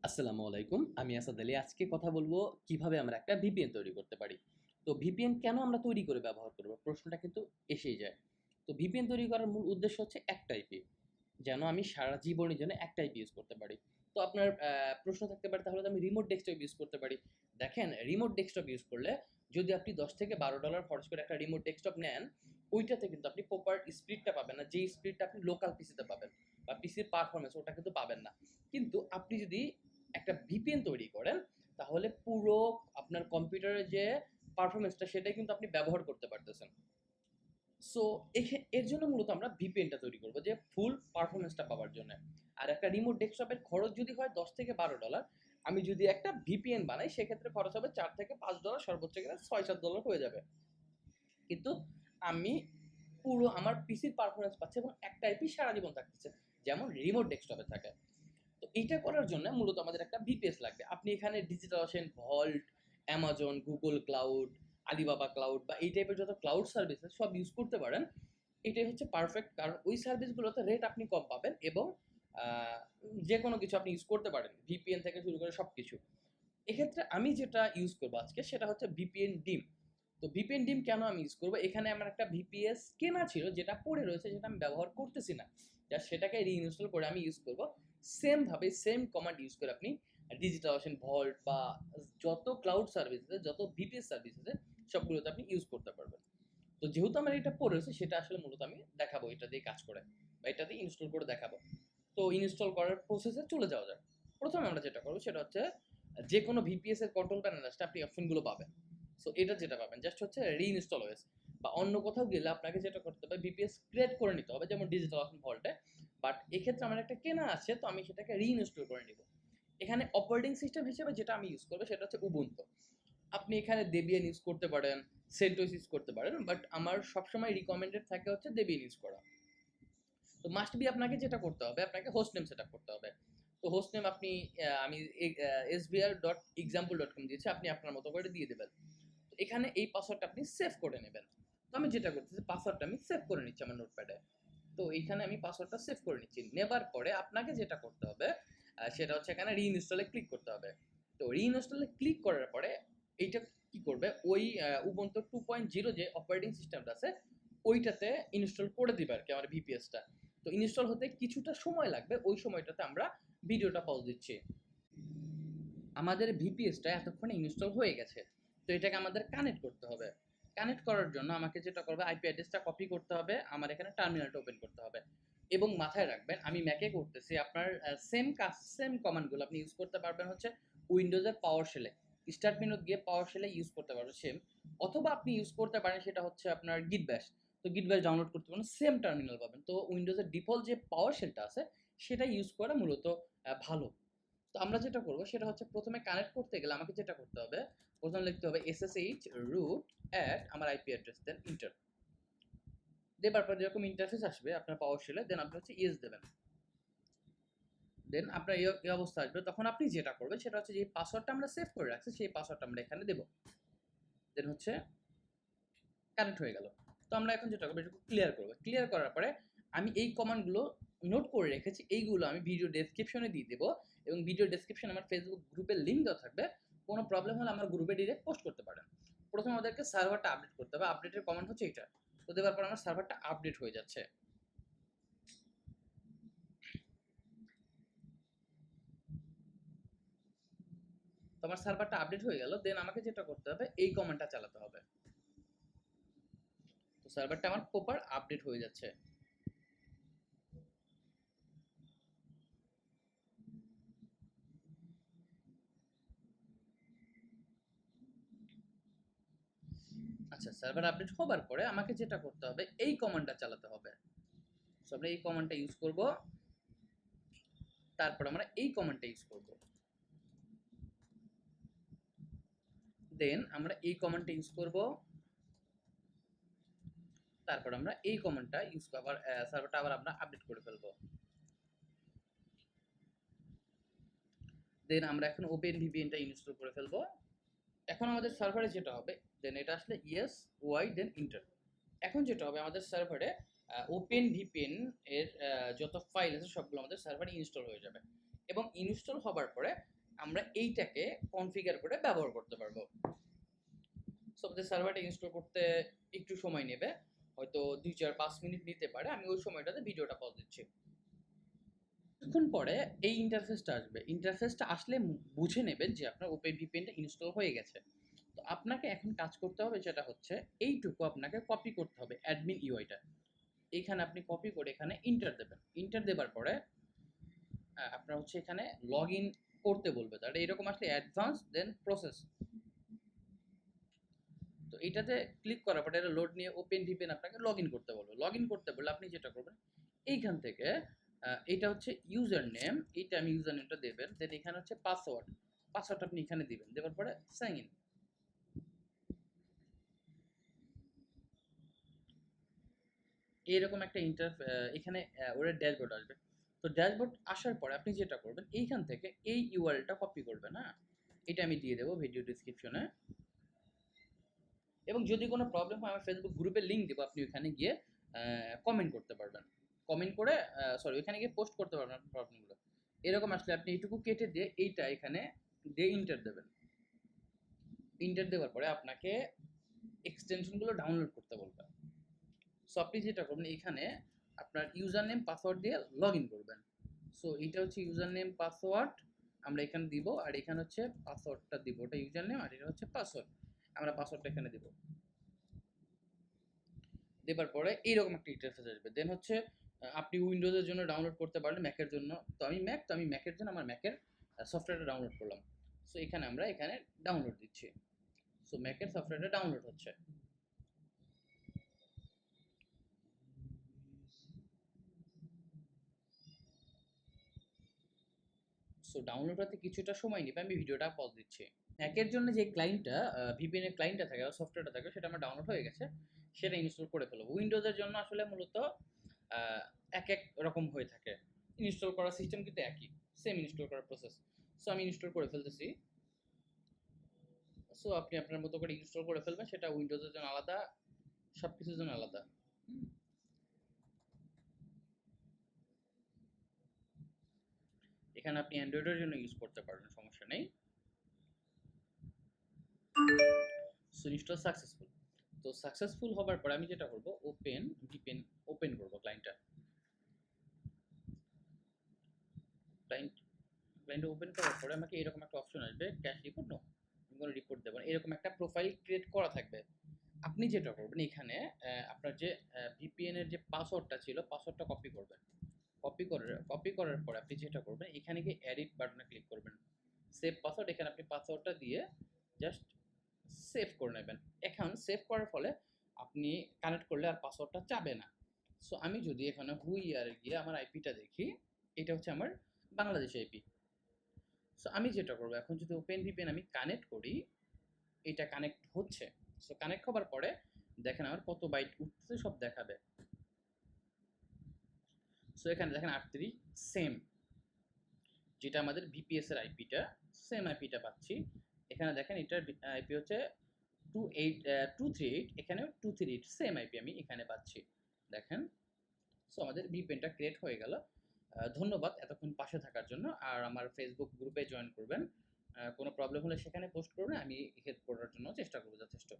আসসালামু আলাইকুম। আমি আসাদ আলী। আজকে কথা বলবো কিভাবে আমরা একটা ভিপিএন তৈরি করতে পারি। তো ভিপিএন কেন আমরা তৈরি করে ব্যবহার করব? প্রশ্নটা কিন্তু এসেই যায়। তো ভিপিএন তৈরি করার মূল উদ্দেশ্য হচ্ছে একটা আইপি। যেন আমি সারা জীবনের জন্য একটা আইপি ইউজ করতে পারি। তো আপনার প্রশ্ন থাকতে পারে তাহলে তো আমি রিমোট ডেস্কটপ ইউজ করতে পারি। দেখেন রিমোট ডেস্কটপ ইউজ করলে যদি আপনি $10 থেকে $12 খরচ করে একটা রিমোট ডেস্কটপ নেন, ওইটাতে কিন্তু আপনি প্রপার স্পিডটা পাবেন না। যেই স্পিডটা আপনি লোকাল পিসিতে পাবেন বা পিসির পারফরম্যান্স ওটা কিন্তু পাবেন না। কিন্তু আপনি যদি একটা ভিপিএন তৈরি করেন তাহলে পুরো আপনার কম্পিউটারের যে পারফরমেন্সটা সেটাই কিন্তু আপনি ব্যবহার করতে পারতেছেন। সো এর জন্য মূলত আমরা ভিপিএনটা তৈরি করবো যে ফুল পারফরমেন্সটা পাওয়ার জন্য। আর একটা রিমোট ডেস্কটপের খরচ যদি হয় $10 থেকে $12, আমি যদি একটা ভিপিএন বানাই সেক্ষেত্রে খরচ হবে $4 থেকে $5, সর্বোচ্চ গেলে $6-7 হয়ে যাবে। কিন্তু আমি পুরো আমার পিসির পারফরমেন্স পাচ্ছি এবং একটা আইপি সারা জীবন থাকতেছে, যেমন রিমোট ডেস্কটপে থাকে। তো এইটা করার জন্য মূলত আমাদের একটা ভিপিএস লাগবে। আপনি এখানে digital ocean, vault, Amazon, Google cloud, Alibaba cloud বা এই টাইপের যত ক্লাউড সার্ভিস আছে সব ইউজ করতে পারেন। এটাই হচ্ছে পারফেক্ট, কারণ ওই সার্ভিসগুলোতে রেট আপনি কম পাবেন এবং যে কোনো কিছু আপনি ইউজ করতে পারেন, ভিপিএন থেকে শুরু করে সব কিছু। এক্ষেত্রে আমি যেটা ইউজ করবো আজকে সেটা হচ্ছে ভিপিএন ডিম। তো ভিপিএন ডিম কেন আমি ইউজ করবো? এখানে আমার একটা ভিপিএস কেনা ছিল যেটা পড়ে রয়েছে, যেটা আমি ব্যবহার করতেছি না, যা সেটাকে রিইনস্টল করে আমি ইউজ করবো। সেম ভাবে সেম কমান্ড ইউজ করে আপনি ডিজিটাল ওশেন, ভল্ট বা যত ক্লাউড সার্ভিস আছে, যত ভিপিএস সার্ভিস আছে সবগুলোতে আপনি ইউজ করতে পারবেন। তো যেহেতু আমার এটা পড়ে রয়েছে সেটা আসলে মূলত আমি দেখাবো এটা দিয়ে কাজ করে বা এটা দিয়ে ইনস্টল করে দেখাবো। তো ইনস্টল করার প্রসেসে চলে যাওয়া যাক। প্রথমে আমরা যেটা করবো সেটা হচ্ছে যে কোনো ভিপিএস এর কন্ট্রোল প্যানেল আসলে আপনি অপশনগুলো পাবেন। সো এটা যেটা পাবেন জাস্ট হচ্ছে রিইনস্টল ওএস, বা অন্য কোথাও গেলে আপনাকে যেটা করতে হবে ভিপিএস ক্রিয়েট করে নিতে হবে, যেমন ডিজিটাল ওশেন, ভল্টে। বাট এক্ষেত্রে আমার একটা কেনা আছে তো আমি সেটাকে রিইনস্টল করে নিব। এখানে অপারেটিং সিস্টেম হিসেবে যেটা আমি ইউজ করবো সেটা হচ্ছে উবুন্টু। আপনি এখানে দেবিয়ান ইউজ করতে পারেন, সেন্টোস ইউজ করতে পারেন, বাট আমার সবসময় রিকমেন্ডেড থাকে হচ্ছে দেবিয়ান ইউজ করা। তো মাস্ট বি আপনাকে যেটা করতে হবে, আপনাকে হোস্ট নেম সেট আপ করতে হবে। তো হোস্ট নেম আপনি আমি svr.example.com দিয়েছি, আপনি আপনার মতো করে দিয়ে দেবেন। তো এখানে এই পাসওয়ার্ডটা আপনি সেভ করে নেবেন। তো আমি যেটা করতেছি পাসওয়ার্ডটা আমি সেভ করে নিচ্ছি আমার নোটপ্যাডে। তো এইখানে আমি পাসওয়ার্ডটা সেভ করে নিচ্ছি। নেবার পরে আপনাকে যেটা করতে হবে সেটা হচ্ছে এখানে রিইনস্টলে ক্লিক করতে হবে। তো রিইনস্টলে ক্লিক করার পরে এইটা কি করবে, ওই উবুন্টু 2.0 যে অপারেটিং সিস্টেমটা আছে ওইটাতে ইনস্টল করে দিবে আর কি আমার ভিপিএসটা। তো ইনস্টল হতে কিছুটা সময় লাগবে, ওই সময়টাতে আমরা ভিডিওটা পজ দিচ্ছি। আমাদের ভিপিএসটা এতক্ষণে ইনস্টল হয়ে গেছে। তো এটাকে আমাদের কানেক্ট করতে হবে। কানেক্ট করার জন্য আমাকে যেটা করবে আইপি অ্যাড্রেসটা কপি করতে হবে, আমার এখানে টার্মিনালটা ওপেন করতে হবে। এবং মাথায় রাখবেন আমি ম্যাকে করতেছি, আপনার সেম কাজ সেম কমান্ডগুলো আপনি ইউজ করতে পারবেন হচ্ছে উইন্ডোজের পাওয়ার শেলে। স্টার্ট মেনু গিয়ে পাওয়ার শেলে ইউজ করতে পারবেন সেম, অথবা আপনি ইউজ করতে পারেন সেটা হচ্ছে আপনার গিট ব্যাশ। তো গিট ব্যাশ ডাউনলোড করতে পারেন, সেম টার্মিনাল পাবেন। তো উইন্ডোজের ডিফল্ট যে পাওয়ার শেলটা আছে সেটা ইউজ করা মূলত ভালো। তো আমরা যেটা করবো সেটা হচ্ছে প্রথমে কানেক্ট করতে গেলে আমাকে যেটা করতে হবে, প্রথমে লিখতে হবে ssh root at আমার আইপি অ্যাড্রেস, দেন ইন্টার দেবার পর যেরকম ইন্টারফেস আসবে আপনার পাওয়ার শেলে, দেন আপনি হচ্ছে ইয়েস দেবেন। দেন আপনার এই অবস্থা আসবে, তখন আপনি যেটা করবেন সেটা হচ্ছে যে পাসওয়ার্ডটা আমরা সেভ করে রাখছি সেই পাসওয়ার্ডটা আমরা এখানে দেবো। দেন হচ্ছে কানেক্ট হয়ে গেল। তো আমরা এখন যেটা করবো এটুকু ক্লিয়ার করবো। ক্লিয়ার করার পরে আমি এই কমান্ডগুলো নোট করে রেখেছি, এইগুলো আমি ভিডিও ডেসক্রিপশনে দিয়ে দেবো এবং ভিডিও ডেসক্রিপশনে আমার ফেসবুক গ্রুপের লিঙ্ক দেওয়া থাকবে। কোনো প্রবলেম হলে আমার গ্রুপে ডিরেক্ট পোস্ট করতে পারেন। প্রথমে আমাদেরকে সার্ভারটা আপডেট করতে হবে, আপডেটের কমান্ড হচ্ছে এটা। তো দেওয়ার পর আমার সার্ভারটা আপডেট হয়ে যাচ্ছে। তো আমার সার্ভারটা আপডেট হয়ে গেল, দেন আমাকে যেটা করতে হবে এই কমান্ডটা চালাতে হবে। তো সার্ভারটা আমার প্রপার আপডেট হয়ে যাচ্ছে। আচ্ছা, সার্ভার আপডেট হবার পরে আমাকে যেটা করতে হবে এই কমান্ডটা চালাতে হবে। সো আমরা এই কমান্ডটা ইউজ করব, তারপর আমরা এই কমান্ডটা ইউজ করব, দেন আমরা এই কমান্ডটা ইউজ করব, তারপর আমরা এই কমান্ডটা ইউজ করব, সার্ভারটা আবার আমরা আপডেট করে ফেলব। দেন আমরা এখন ওপেন ভিপিএনটা ইনস্টল করে ফেলব। এখন আমাদের সার্ভারে যেটা হবে, দেন এটা আসলে ইয়েস ওয়াই দেন ইন্টার। এখন যেটা হবে আমাদের সার্ভারে ওপেন ভিপিএন এর যত ফাইল আছে সবগুলো আমাদের সার্ভারে ইনস্টল হয়ে যাবে। এবং ইনস্টল হবার পরে আমরা এইটাকে কনফিগার করে ব্যবহার করতে পারবো। সো আমাদের সার্ভারটা ইনস্টল করতে একটু সময় নেবে, হয়তো 2-4-5 মিনিট নিতে পারে। আমি ওই সময়টাতে ভিডিওটা পজ দিচ্ছি। কিছুক্ষণ পরে এই ইন্টারফেসটা আসবে। ইন্টারফেসটা আসলে বুঝে নেবেন যে আপনার ওপেন ভিপিএনটা ইনস্টল হয়ে গেছে। তো আপনাকে এখন কাজ করতে হবে, যেটা হচ্ছে এইটুকু আপনাকে কপি করতে হবে, অ্যাডমিন ইউআইটা। এইখানে আপনি কপি করে এখানে ইন্টার দেবেন। ইন্টার দেবার পরে আপনার হচ্ছে এখানে লগ ইন করতে বলবে। তাহলে এরকম আসলে অ্যাডভান্স দেন প্রসেস। তো এটাতে ক্লিক করার পরে এটা লোড নিয়ে ওপেন ভিপিএন আপনাকে লগ ইন করতে বলবে। লগ ইন করতে বললে আপনি যেটা করবেন, এইখান থেকে এটা হচ্ছে ইউজার নেম, এইটা আমি ইউজার নেমটা দেবেন। দেন এখানে হচ্ছে পাসওয়ার্ড, পাসওয়ার্ডটা আপনি এখানে দিবেন। দেওয়ার পরে সাইন ইন। এইরকম একটা এখানে ওর ড্যাশবোর্ড আসবে। তো ড্যাশবোর্ড আসার পরে আপনি যেটা করবেন, এইখান থেকে এই ইউআরএলটা কপি করবেন। হ্যাঁ, এটা আমি দিয়ে দেবো ভিডিও ডিসক্রিপশনে। এবং যদি কোনো প্রবলেম হয়, আমার ফেসবুক গ্রুপের লিঙ্ক দেবো, আপনি ওখানে গিয়ে কমেন্ট করতে পারবেন। কমেন্ট করে ওইখানে গিয়ে পোস্ট করতে পারবেন আপনার প্রবলেমগুলো। এরকম আসলে আপনি এইটুকু কেটে দিয়ে এইটা এখানে দিয়ে ইন্টার দেবেন। ইন্টার দেওয়ার পরে আপনাকে এক্সটেনশনগুলো ডাউনলোড করতে বলবে। সো আপনি যেটা করবেন, এখানে আপনার ইউজার নেম পাসওয়ার্ড দিয়ে লগ ইন করবেন। সো এটা হচ্ছে ইউজার নেম পাসওয়ার্ড, আমরা এখানে দিব। আর এখানে হচ্ছে পাসওয়ার্ডটা দিব, ওটা ইউজার নেম আর এটা হচ্ছে পাসওয়ার্ড। আমরা পাসওয়ার্ডটা এখানে দিব। দেবার পরে এইরকম একটা ইন্টারফেস আসবে। দেন হচ্ছে আপনি উইন্ডোজের জন্য ডাউনলোড করতে পারলে, ম্যাকের জন্য তো আমি ম্যাকের জন্য আমার ম্যাকের সফটওয়্যারটা ডাউনলোড করলাম। সো এখানে আমরা এখানে ডাউনলোড দিচ্ছি। সো ম্যাকের সফটওয়্যারটা ডাউনলোড হচ্ছে। সো ডাউনলোড হতে কিছুটা সময় নেবে, আমি ভিডিওটা পজ দিচ্ছি। ম্যাকের জন্য যে ক্লায়েন্টটা ভিপিএন এর ক্লায়েন্টটা থাকে, সফটওয়্যারটা থাকে, সেটা আমার ডাউনলোড হয়ে গেছে, সেটা ইনস্টল করে ফেলবো। উইন্ডোজের জন্য আসলে মূলত এক এক রকম হয়ে থাকে। ইনস্টল করার সিস্টেম কিন্তু একই, সেম ইনস্টল করার প্রসেস। সো আমি ইনস্টল করে ফেলতেছি। সো আপনি আপনার মতো করে ইনস্টল করে ফেলবেন, সেটা উইন্ডোজের জন্য আলাদা, সব কিছুর জন্য আলাদা। এখানে আপনি অ্যান্ড্রয়েডের জন্য ইউজ করতে পারবেন, সমস্যা নেই। So install successful. তো সাকসেসফুল হবার পরে আমি যেটা করব, ওপেন ভিপিএন ওপেন করব ক্লায়েন্টটা। ক্লায়েন্ট ওপেন করার পরে আমাকে এরকম একটা অপশন আসবে, ক্যাশ রিপোর্ট। নো, আমি কোনো রিপোর্ট দেবো না। এরকম একটা প্রোফাইল ক্রিয়েট করা থাকবে। আপনি যেটা করবেন, এখানে আপনার যে ভিপিএন এর যে পাসওয়ার্ডটা ছিল, পাসওয়ার্ডটা কপি করবেন। কপি করার পরে আপনি যেটা করবেন, এখানে গিয়ে এডিট বাটনে ক্লিক করবেন। সেভ পাসওয়ার্ড, এখানে আপনি পাসওয়ার্ডটা দিয়ে জাস্ট সেভ করে নেবেন। এখন সেভ করার ফলে আপনি কানেক্ট করলে আর পাসওয়ার্ডটা চাবে না। সো আমি যদি এখানে হুইয়ার গিয়ে আমার আইপিটা দেখি, এটা হচ্ছে আমার বাংলাদেশ আইপি। সো আমি যেটা করবো, এখন যদি ওপেন ভিপিএন আমি কানেক্ট করি, এটা কানেক্ট হচ্ছে। সো কানেক্ট হবার পরে দেখেন আমার কত বাইট উঠছে সব দেখাবে। সো এখানে দেখেন 38 সেম, যেটা আমাদের ভিপিএস এর আইপিটা, সেম আইপিটা পাচ্ছি। এখানে দেখেন এটার আইপি হচ্ছে 238, এখানেও 238 সেম আইপি আমি এখানে পাচ্ছি, দেখেন। সো আমাদের ভিপিএনটা ক্রিয়েট হয়ে গেল। ধন্যবাদ এতক্ষণ পাশে থাকার জন্য। আর আমার ফেসবুক গ্রুপে জয়েন করবেন। কোনো প্রবলেম হলে সেখানে পোস্ট করবেন, আমি হেল্প করার জন্য চেষ্টা করবো যথেষ্ট।